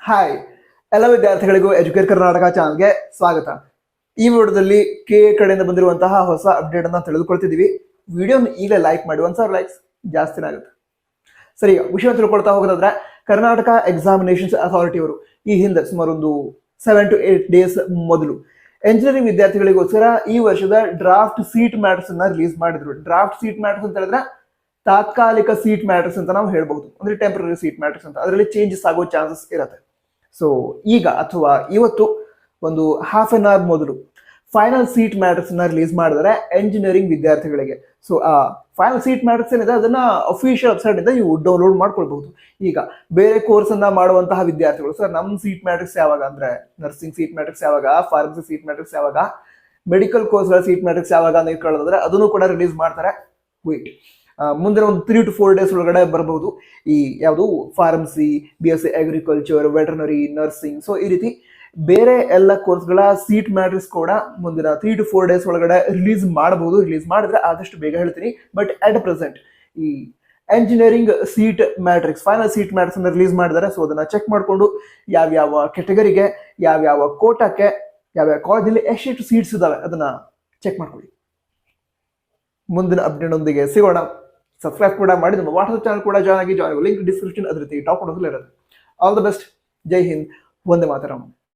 Hi, ಎಲ್ಲ ವಿದ್ಯಾರ್ಥಿಗಳಿಗೂ educate Karnataka ಚಾನಲ್ಗೆ ಸ್ವಾಗತ. ಈ ವಿಡಿಯೋದಲ್ಲಿ KA ಕಡೆಯಿಂದ ಬಂದಿರುವಂತಹ ಹೊಸ ಅಪ್ಡೇಟ್ ಅನ್ನ ತಿಳಿದುಕೊಳ್ತಿದ್ದೀವಿ. ವಿಡಿಯೋನ ಈಗಲೇ ಲೈಕ್ ಮಾಡಿ, 1000 ಲೈಕ್ಸ್ ಜಾಸ್ತಿನೇ ಆಗುತ್ತೆ. ಸರಿ, ವಿಷಯ ತಿಳ್ಕೊಳ್ತಾ ಹೋಗೋದಾದ್ರೆ, ಕರ್ನಾಟಕ ಎಕ್ಸಾಮಿನೇಷನ್ಸ್ ಅಥಾರಿಟಿ ಅವರು ಈ ಹಿಂದೆ ಸುಮಾರು ಒಂದು 7 to 8 ಡೇಸ್ ಮೊದಲು ಎಂಜಿನಿಯರಿಂಗ್ ವಿದ್ಯಾರ್ಥಿಗಳಿಗೋಸ್ಕರ ಈ ವರ್ಷದ ಡ್ರಾಫ್ಟ್ ಸೀಟ್ ಮ್ಯಾಟರ್ಸ್ ಅನ್ನ ರಿಲೀಸ್ ಮಾಡಿದ್ರು. ಡ್ರಾಫ್ಟ್ ಸೀಟ್ ಮ್ಯಾಟರ್ಸ್ ಅಂತ ಹೇಳಿದ್ರೆ ತಾತ್ಕಾಲಿಕ ಸೀಟ್ ಮ್ಯಾಟರ್ಸ್ ಅಂತ ನಾವು ಹೇಳ್ಬಹುದು, ಅಂದ್ರೆ ಟೆಂಪರರಿ ಸೀಟ್ ಮ್ಯಾಟರ್ಸ್ ಅಂತ. ಅದರಲ್ಲಿ ಚೇಂಜಸ್ ಆಗೋ ಚಾನ್ಸಸ್ ಇರುತ್ತೆ. ಸೊ ಈಗ ಅಥವಾ ಇವತ್ತು ಒಂದು ಹಾಫ್ ಅನ್ ಅವರ್ ಮೊದಲು ಫೈನಲ್ ಸೀಟ್ ಮ್ಯಾಟರ್ಸ್ ನ ರಿಲೀಸ್ ಮಾಡಿದರೆ ಎಂಜಿನಿಯರಿಂಗ್ ವಿದ್ಯಾರ್ಥಿಗಳಿಗೆ. ಸೊ ಆ ಫೈನಲ್ ಸೀಟ್ ಮ್ಯಾಟರ್ಸ್ ಏನಿದೆ ಅದನ್ನ ಅಫಿಷಿಯಲ್ ವೆಬ್ಸೈಟ್ ಇಂದ ನೀವು ಡೌನ್ಲೋಡ್ ಮಾಡ್ಕೊಳ್ಬಹುದು. ಈಗ ಬೇರೆ ಕೋರ್ಸ್ ಅನ್ನ ಮಾಡುವಂತಹ ವಿದ್ಯಾರ್ಥಿಗಳು, ಸರ್ ನಮ್ಮ ಸೀಟ್ ಮ್ಯಾಟ್ರಿಕ್ಸ್ ಯಾವಾಗ ಅಂದ್ರೆ ನರ್ಸಿಂಗ್ ಸೀಟ್ ಮ್ಯಾಟ್ರಿಕ್ಸ್ ಯಾವಾಗ, ಫಾರ್ಮಸಿ ಸೀಟ್ ಮ್ಯಾಟ್ರಿಕ್ಸ್ ಯಾವಾಗ, ಮೆಡಿಕಲ್ ಕೋರ್ಸ್ಗಳ ಸೀಟ್ ಮ್ಯಾಟ್ರಿಕ್ಸ್ ಯಾವಾಗ ಅಂತ ಕೇಳೋದಾದ್ರೆ ಅದನ್ನು ಕೂಡ ರಿಲೀಸ್ ಮಾಡ್ತಾರೆ. ವೇಟ್, ಮುಂದಿನ ಒಂದು 3 to 4 ಡೇಸ್ ಒಳಗಡೆ ಬರಬಹುದು. ಈ ಯಾವುದು pharmacy, BSc agriculture, veterinary, nursing, so ಈ ರೀತಿ ಬೇರೆ ಎಲ್ಲ ಕೋರ್ಸ್ಗಳ ಸೀಟ್ ಮ್ಯಾಟ್ರಿಕ್ಸ್ ಕೂಡ ಮುಂದಿನ 3 to 4 ಡೇಸ್ ಒಳಗಡೆ ರಿಲೀಸ್ ಮಾಡಬಹುದು. ರಿಲೀಸ್ ಮಾಡಿದ್ರೆ ಆದಷ್ಟು ಬೇಗ ಹೇಳ್ತೀನಿ. ಬಟ್ ಅಟ್ ಪ್ರೆಸೆಂಟ್ ಈ engineering seat matrix, final seat matrix ಅನ್ನ ರಿಲೀಸ್ ಮಾಡಿದ್ದಾರೆ. ಸೊ ಅದನ್ನ ಚೆಕ್ ಮಾಡಿಕೊಂಡು ಯಾವ್ಯಾವ ಕೆಟಗರಿಗೆ, ಯಾವ್ಯಾವ ಕೋಟಾಕ್ಕೆ, ಯಾವ್ಯಾವ ಕಾಲೇಜಲ್ಲಿ ಎಷ್ಟು ಸೀಟ್ಸ್ ಇದಾವೆ ಅದನ್ನ ಚೆಕ್ ಮಾಡ್ಕೊಳ್ಳಿ. ಮುಂದಿನ ಅಪ್ಡೇಟ್ ಒಂದಿಗೆ ಸಿಗೋಣ. ಸಬ್ಸ್ಕ್ರೈಬ್ ಕೂಡ ಮಾಡಿ, ನಮ್ಮ ವಾಟ್ಸ್ಆಪ್ ಚಾನಲ್ ಕೂಡ ಜಾಯ್ನ್ ಆಗಿ. ಲಿಂಕ್ ಡಿಸ್ಕ್ರಿಪ್ಷನ್ ಅದ್ರ ಟಾಪ್ ಇರುತ್ತೆ. All the best. ಜೈ ಹಿಂದ್, ವಂದೇ ಮಾತರಂ.